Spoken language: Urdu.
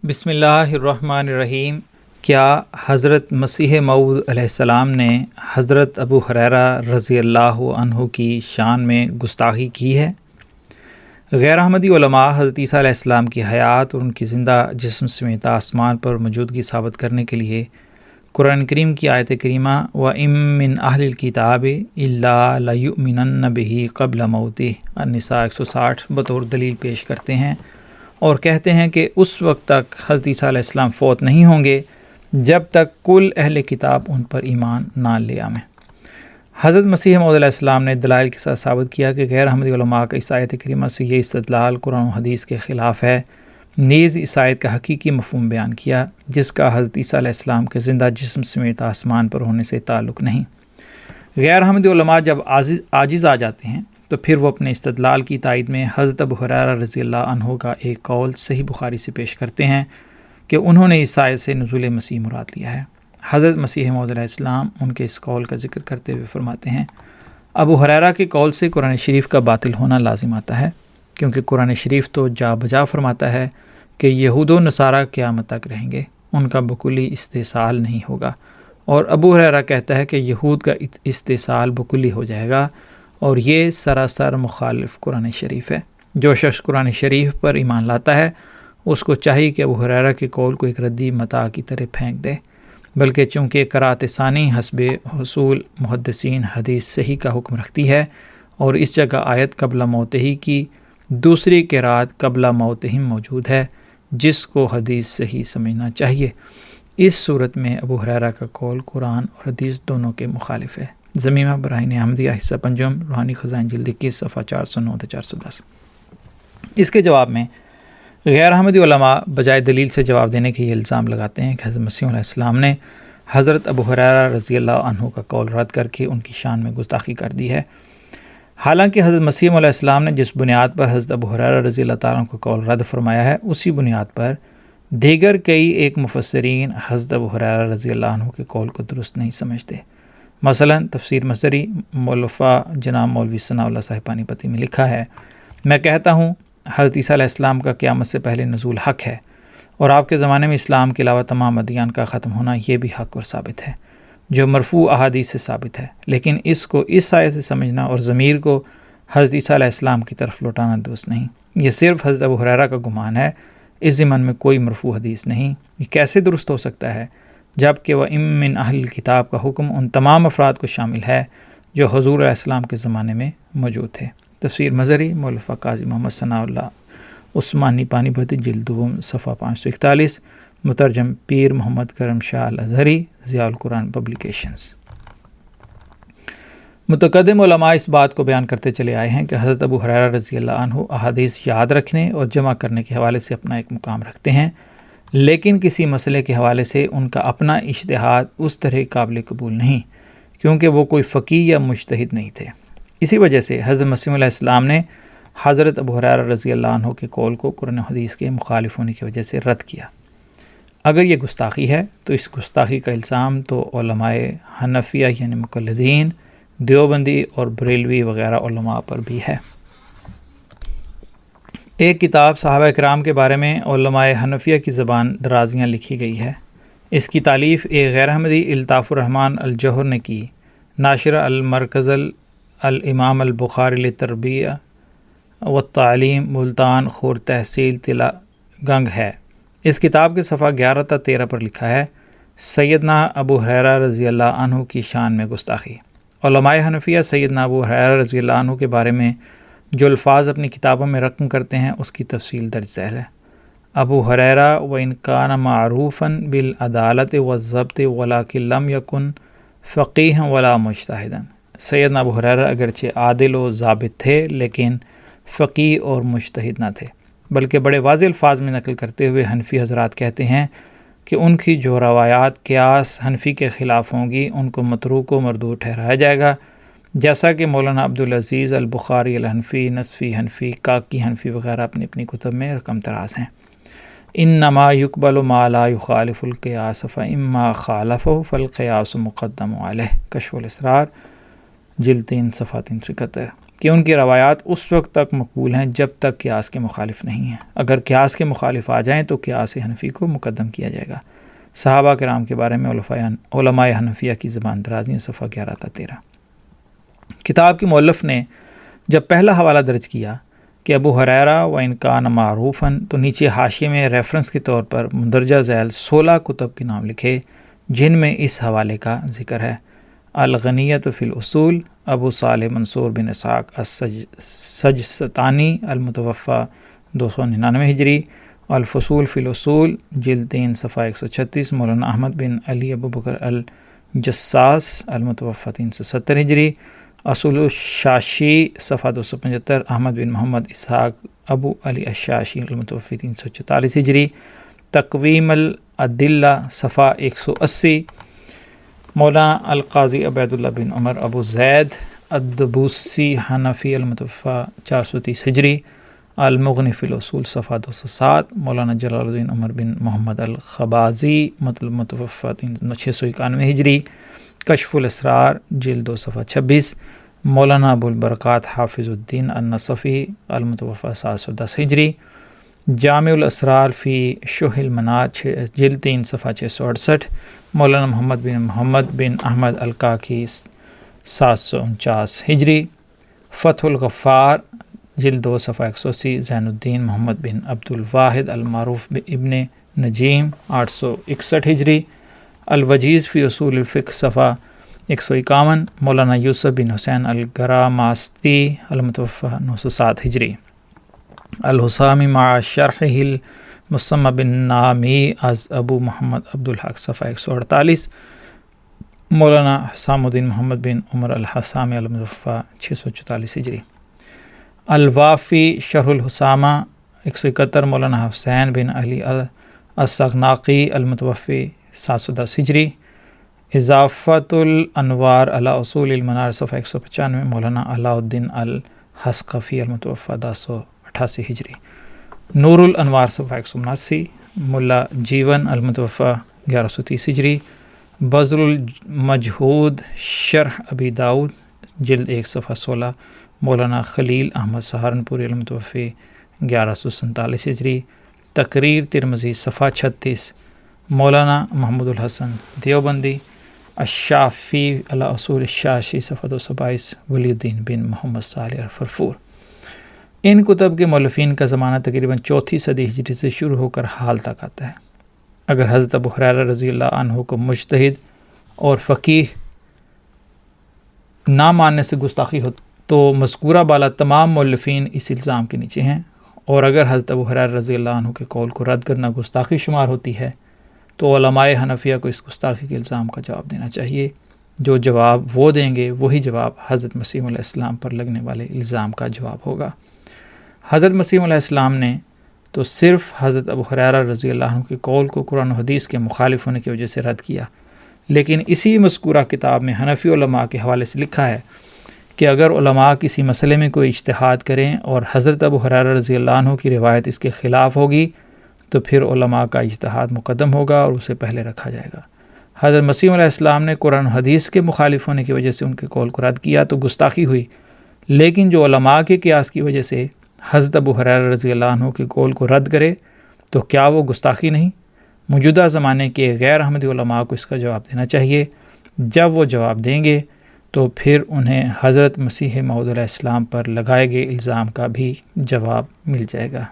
بسم اللہ الرحمن الرحیم۔ کیا حضرت مسیح موعود علیہ السلام نے حضرت ابو ہریرہ رضی اللہ عنہ کی شان میں گستاخی کی ہے؟ غیر احمدی علماء حضرت عیسیٰ علیہ السلام کی حیات اور ان کی زندہ جسم سمیت آسمان پر موجودگی ثابت کرنے کے لیے قرآن کریم کی آیت کریمہ وَإِن مِّنْ أَهْلِ الْكِتَابِ إِلَّا لَيُؤْمِنَنَّ بِهِ قَبْلَ مَوْتِهِ النساء 160 بطور دلیل پیش کرتے ہیں اور کہتے ہیں کہ اس وقت تک حضرت عیسیٰ علیہ السلام فوت نہیں ہوں گے جب تک کل اہل کتاب ان پر ایمان نہ لے آئیں۔ حضرت مسیح موعود علیہ السلام نے دلائل کے ساتھ ثابت کیا کہ غیر احمدی علماء کا اس آیت کریمہ سے یہ استدلال قرآن و حدیث کے خلاف ہے، نیز اس آیت کا حقیقی مفہوم بیان کیا جس کا حضرت عیسیٰ علیہ السلام کے زندہ جسم سمیت آسمان پر ہونے سے تعلق نہیں۔ غیر احمدی علماء جب عاجز آ جاتے ہیں تو پھر وہ اپنے استدلال کی تائید میں حضرت ابو ہریرہ رضی اللہ عنہ کا ایک قول صحیح بخاری سے پیش کرتے ہیں کہ انہوں نے اس آیت سے نزول مسیح مراد لیا ہے۔ حضرت مسیح موعود علیہ السلام ان کے اس قول کا ذکر کرتے ہوئے فرماتے ہیں، ابو ہریرہ کے قول سے قرآن شریف کا باطل ہونا لازم آتا ہے، کیونکہ قرآن شریف تو جا بجا فرماتا ہے کہ یہود و نصارہ قیامت تک رہیں گے، ان کا بکلی استحصال نہیں ہوگا، اور ابو ہریرہ کہتا ہے کہ یہود کا استحصال بکلی ہو جائے گا، اور یہ سراسر مخالف قرآن شریف ہے۔ جو شخص قرآن شریف پر ایمان لاتا ہے اس کو چاہیے کہ ابو ہریرہ کے قول کو ایک ردی متاع کی طرح پھینک دے، بلکہ چونکہ قرات ثانی حسب حصول محدثین حدیث صحیح کا حکم رکھتی ہے، اور اس جگہ آیت قبل موتہی کی دوسری قرات قبل موتہم موجود ہے جس کو حدیث صحیح سمجھنا چاہیے۔ اس صورت میں ابو ہریرہ کا قول قرآن اور حدیث دونوں کے مخالف ہے۔ زمینہ براہین احمدیہ حصہ پنجم روحانی خزائن جلد 21 صفحہ 409-410۔ اس کے جواب میں غیر احمدی علماء بجائے دلیل سے جواب دینے کے یہ الزام لگاتے ہیں کہ حضرت مسیح علیہ السلام نے حضرت ابو ہریرہ رضی اللہ عنہ کا قول رد کر کے ان کی شان میں گستاخی کر دی ہے، حالانکہ حضرت مسیح علیہ السلام نے جس بنیاد پر حضرت ابو ہریرہ رضی اللہ تعالیٰ عنہ کا قول رد فرمایا ہے اسی بنیاد پر دیگر کئی ایک مفسرین حضرت ابو ہریرہ رضی اللہ عنہ کے قول کو درست نہیں سمجھتے۔ مثلا تفسیر مصری مولفہ جناب مولوی ثناء اللہ صاحب پانی پتی میں لکھا ہے، میں کہتا ہوں حضرت عیسیٰ علیہ السلام کا قیامت سے پہلے نزول حق ہے، اور آپ کے زمانے میں اسلام کے علاوہ تمام ادیان کا ختم ہونا یہ بھی حق اور ثابت ہے، جو مرفوع احادیث سے ثابت ہے، لیکن اس کو اس آیت سے سمجھنا اور ضمیر کو حضرت عیسیٰ علیہ السلام کی طرف لوٹانا درست نہیں۔ یہ صرف حضرت ابو ہریرہ کا گمان ہے، اس ضمن میں کوئی مرفوع حدیث نہیں۔ یہ کیسے درست ہو سکتا ہے جب کہ وَإِن مِّنْ أَهْلِ الْكِتَاب کا حکم ان تمام افراد کو شامل ہے جو حضور علیہ السلام کے زمانے میں موجود تھے۔ تفسیر مظہری مولفہ قاضی محمد ثناء اللہ عثمانی پانی پتی جلد دوم صفحہ 541، مترجم پیر محمد کرم شاہ الازہری ضیاء القرآن پبلیکیشنز۔ متقدم علماء اس بات کو بیان کرتے چلے آئے ہیں کہ حضرت ابو ہریرہ رضی اللہ عنہ احادیث یاد رکھنے اور جمع کرنے کے حوالے سے اپنا ایک مقام رکھتے ہیں، لیکن کسی مسئلے کے حوالے سے ان کا اپنا اجتہاد اس طرح قابل قبول نہیں، کیونکہ وہ کوئی فقیہ یا مجتہد نہیں تھے۔ اسی وجہ سے حضرت مسیح علیہ السلام نے حضرت ابو ہریرہ رضی اللہ عنہ کے قول کو قرآن و حدیث کے مخالف ہونے کی وجہ سے رد کیا۔ اگر یہ گستاخی ہے تو اس گستاخی کا الزام تو علماء حنفیہ یعنی مقلدین، دیوبندی اور بریلوی وغیرہ علماء پر بھی ہے۔ ایک کتاب صحابہ کرام کے بارے میں علماء حنفیہ کی زبان درازیاں لکھی گئی ہے۔ اس کی تالیف ایک غیر احمدی الطاف الرحمن الجوہر نے کی، ناشر المرکز الامام البخاری للتربیہ والتعلیم ملتان خور تحصیل تلا گنگ ہے۔ اس کتاب کے صفحہ 11 تا 13 پر لکھا ہے، سیدنا ابو ہریرہ رضی اللہ عنہ کی شان میں گستاخی۔ علماء حنفیہ سیدنا ابو ہریرہ رضی اللہ عنہ کے بارے میں جو الفاظ اپنی کتابوں میں رقم کرتے ہیں اس کی تفصیل درج ذیل ہے۔ ابو ہریرہ وَإِن كَانَ مَعْرُوفًا بِالْعَدَالَةِ وَالضَّبْطِ وَلَكِن لَمْ يَكُنْ فَقِيهًا وَلَا مُجْتَهِدًا۔ سیدنا ابو ہریرہ اگرچہ عادل و ضابط تھے لیکن فقیہ اور مجتہد نہ تھے، بلکہ بڑے واضح الفاظ میں نقل کرتے ہوئے حنفی حضرات کہتے ہیں کہ ان کی جو روایات قیاس حنفی کے خلاف ہوں گی ان کو متروک و مردود ٹھہرایا جائے گا، جیسا کہ مولانا عبدالعزیز البخاری الحنفی، نصفی حنفی، کاکی حنفی وغیرہ اپنی اپنی کتب میں رقم تراز ہیں۔ انما یقبل ما لا یخالف القیاس فاما خالفہ فالقیاس مقدم علیہ، کشف الاسرار جلد 3 صفحہ 371۔ کہ ان کی روایات اس وقت تک مقبول ہیں جب تک قیاس کے مخالف نہیں ہیں. اگر قیاس کے مخالف آ جائیں تو قیاس حنفی کو مقدم کیا جائے گا. صحابہ کرام کے بارے میں علماء حنفیہ کی زبان درازی، صفحہ 11 تا 13. کتاب کے مؤلف نے جب پہلا حوالہ درج کیا کہ ابو ہریرہ و ان کان معروفاً، تو نیچے حاشیے میں ریفرنس کے طور پر مندرجہ ذیل 16 کتب کے نام لکھے جن میں اس حوالے کا ذکر ہے. الغنیۃ فی الاصول ابو صالح منصور بن اسحاق السجستانی المتوفی 299 ہجری. الفصول فی الاصول جلد 3 صفحہ 136 مولانا احمد بن علی ابو بکر الجساس المتوفی 370 ہجری. اصول الشاشی صفحہ 275 احمد بن محمد اسحاق ابو علی الشاشی المتوفی 344 ہجری. تقویم الادلہ صفحہ 180 مولانا القاضی عبید اللہ بن عمر ابو زید الدبوسی حنفی المتوفی 430 ہجری. المغنی فی الاصول صفحہ 207 مولانا جلال الدین عمر بن محمد الخبازی متوفی 691 ہجری. کشف الاسرار جلد 2 صفحہ 26 مولانا ابو البرکات حافظ الدین النصفی المتوفی 710 ہجری. جامع الاسرار فی شح المنار جلد 3 صفحہ 668 مولانا محمد بن احمد الکاکی 749 ہجری. فتح الغفار جلد 2 صفحہ 180 زین الدین محمد بن عبد الواحد المعروف ابن نجیم 861 ہجری. الوجیز فی اصول الفقہ صفحہ 151 مولانا یوسف بن حسین الگراماستی المتوفی 907 ہجری. الحسامی مع شرحہ المسمى بالنامی از ابو محمد عبدالحق صفحہ 148 مولانا حسام الدین محمد بن عمر الحسامی المتوفی 644 ہجری. الوافی شرح الحسامہ 171 مولانا حسین بن علی السغناقی المتوفی 710 ہجری. اضافت الانوار علی اصول المنار صفحہ 195 مولانا علاء الدین الحسقفی المتوفی 1088 ہجری. نور الانوار صفحہ 179 ملا جیون المتوفی 1130 ہجری. بذل المجہود شرح ابی داود جلد 1 صفحہ 16 مولانا خلیل احمد سہارنپوری المتوفی 1147 ہجری. تقریر ترمذی صفحہ 36 مولانا محمود الحسن دیوبندی. الشافی علی اصول الشاشی صفحہ 222 ولی الدین بن محمد صالح الفرفور. ان کتب کے مؤلفین کا زمانہ تقریباً 4 صدی ہجری سے شروع ہو کر حال تک آتا ہے. اگر حضرت ابو ہریرہ رضی اللہ عنہ کو مجتہد اور فقیہ نہ ماننے سے گستاخی ہو تو مذکورہ بالا تمام مؤلفین اس الزام کے نیچے ہیں، اور اگر حضرت ابو ہریرہ رضی اللہ عنہ کے قول کو رد کرنا گستاخی شمار ہوتی ہے تو علماء حنفیہ کو اس گستاخی کے الزام کا جواب دینا چاہیے. جو جواب وہ دیں گے وہی جواب حضرت مسیح علیہ السلام پر لگنے والے الزام کا جواب ہوگا. حضرت مسیح علیہ السلام نے تو صرف حضرت ابو ہریرہ رضی اللہ عنہ کے قول کو قرآن و حدیث کے مخالف ہونے کی وجہ سے رد کیا، لیکن اسی مذکورہ کتاب میں حنفی علماء کے حوالے سے لکھا ہے کہ اگر علماء کسی مسئلے میں کوئی اجتہاد کریں اور حضرت ابو ہریرہ رضی اللہ عنہ کی روایت اس کے خلاف ہوگی تو پھر علماء کا اجتہاد مقدم ہوگا اور اسے پہلے رکھا جائے گا. حضرت مسیح علیہ السلام نے قرآن و حدیث کے مخالف ہونے کی وجہ سے ان کے قول کو رد کیا تو گستاخی ہوئی، لیکن جو علماء کے قیاس کی وجہ سے حضرت ابو ہریرہ رضی اللہ عنہ کے قول کو رد کرے تو کیا وہ گستاخی نہیں؟ موجودہ زمانے کے غیر احمدی علماء کو اس کا جواب دینا چاہیے. جب وہ جواب دیں گے تو پھر انہیں حضرت مسیح موعود علیہ السلام پر لگائے گئے الزام کا بھی جواب مل جائے گا.